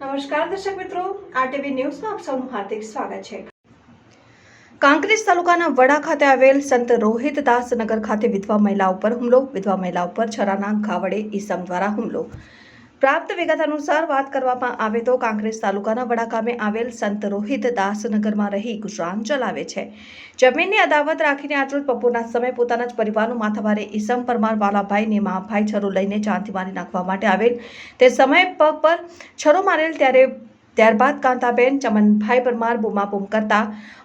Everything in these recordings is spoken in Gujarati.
નમસ્કાર દર્શક મિત્રો, આરટીવી ન્યૂઝમાં આપ સૌનું હાર્દિક સ્વાગત છે। કાંકરેજ તાલુકાના વડા ખાતે આવેલ સંત રોહિતદાસ નગર ખાતે વિધવા મહિલા ઉપર હુમલો। વિધવા મહિલા ઉપર છરાના ઘા વડે ઈસમ દ્વારા હુમલો। પ્રાપ્ત વિગત અનુસાર વાત કરવામાં આવે તો કાંકરેજ તાલુકાના વડા ગામે આવેલ સંત રોહિતદાસ નગરમાં રહી ગુજરાન ચલાવે છે। જમીનની અદાવત રાખીને આજરોજ બપોરના સમયે પોતાના જ પરિવારનું માથાભારે ઈસમ પરમાર વાલાભાઈ નેમાભાઈ છરો લઈને જાનથી મારી નાખવા માટે આવેલ તે સમયે પગ પર છરો મારેલ ત્યારબાદ કાંતાબેન ચમનભાઈ પરમાર બૂમાબૂમ કરતા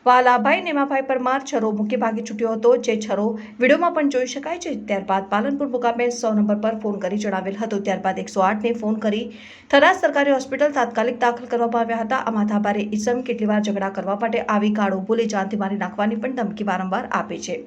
વાલાભાઈ નેમાભાઈ પરમાર છરો મૂકી ભાગી છૂટ્યો હતો, જે છરો વિડીયોમાં પણ જોઈ શકાય છે। ત્યારબાદ પાલનપુર મુકામે 100 નંબર પર ફોન કરી જણાવેલ હતો। ત્યારબાદ 108 ને ફોન કરી થરાદ સરકારી હોસ્પિટલ તાત્કાલિક દાખલ કરવામાં આવ્યા હતા। આ માથાભારે ઈસમ કેટલીવાર ઝઘડા કરવા માટે આવી કાળો બોલી જાનથી મારી નાખવાની પણ ધમકી વારંવાર આપે છે।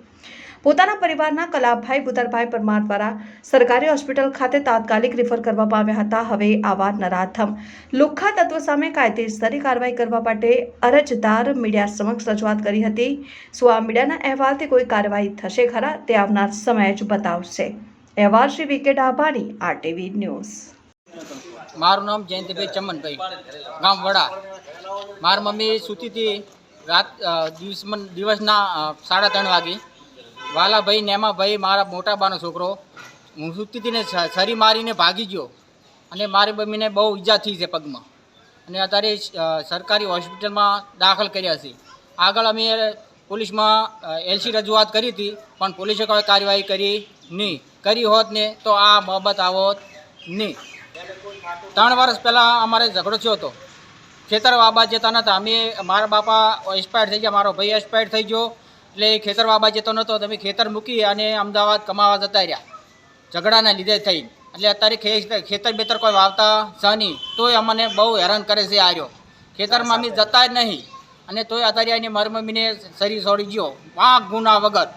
પોતાના પરિવારના કલાભાઈ બુધરભાઈ પરમાર દ્વારા સરકારી હોસ્પિટલ ખાતે તાત્કાલિક રિફર કરવામાં આવ્યા હતા। હવે આવા નરાધમ લુખ્ખા તત્વ સામે કાયદેસરની કાર્યવાહી કરવા માટે અરજદાર મીડિયા સમક્ષ રજૂઆત કરી હતી। શું આ મીડિયાના અહેવાલથી કોઈ કાર્યવાહી થશે ખરા, તે આવનાર સમય જ બતાવશે। અહેવાલ Shri VK Dabhani, RTV news. મારું નામ જયંતિભાઈ ચમનભાઈ, ગામ વડા। મારી મમ્મી સૂતી હતી રાત દિવસના 3:30 વાગે। વાલાભાઈ નેમાભાઈ મારા મોટા બાનો છોકરો, હું સૂતી હતી ને છરી મારીને ભાગી ગયો અને મારી મમ્મીને બહુ ઈજા થઈ છે પગમાં, અને અત્યારે સરકારી હોસ્પિટલમાં દાખલ કર્યા છે। આગળ અમે પોલીસમાં એલસી રજૂઆત કરી હતી, પણ પોલીસે કોઈ કાર્યવાહી કરી નહીં। કરી હોત ને તો આ બાબત આવત નહીં। 3 વર્ષ પહેલાં અમારે ઝઘડો થયો હતો, ખેતર વાબા જતા નહોતા। અમે મારા બાપા એક્સપાયર થઈ ગયા, મારો ભાઈ એક્સપાયર થઈ ગયો, એટલે ખેતર વાબા જતો નહોતો। તમે ખેતર મૂકી અને અમદાવાદ કમાવા જતા રહ્યા ઝઘડાના લીધે થઈ। એટલે અત્યારે ખેતર બેતર કોઈ વાવતા છે નહીં, તોય અમને બહુ હેરાન કરે છે। આવ્યો ખેતરમાં અમે જતા જ નહીં, અને તોય અત્યારે આને મારી મમ્મીને શરીર છોડી ગયો વાંક ગુના વગર।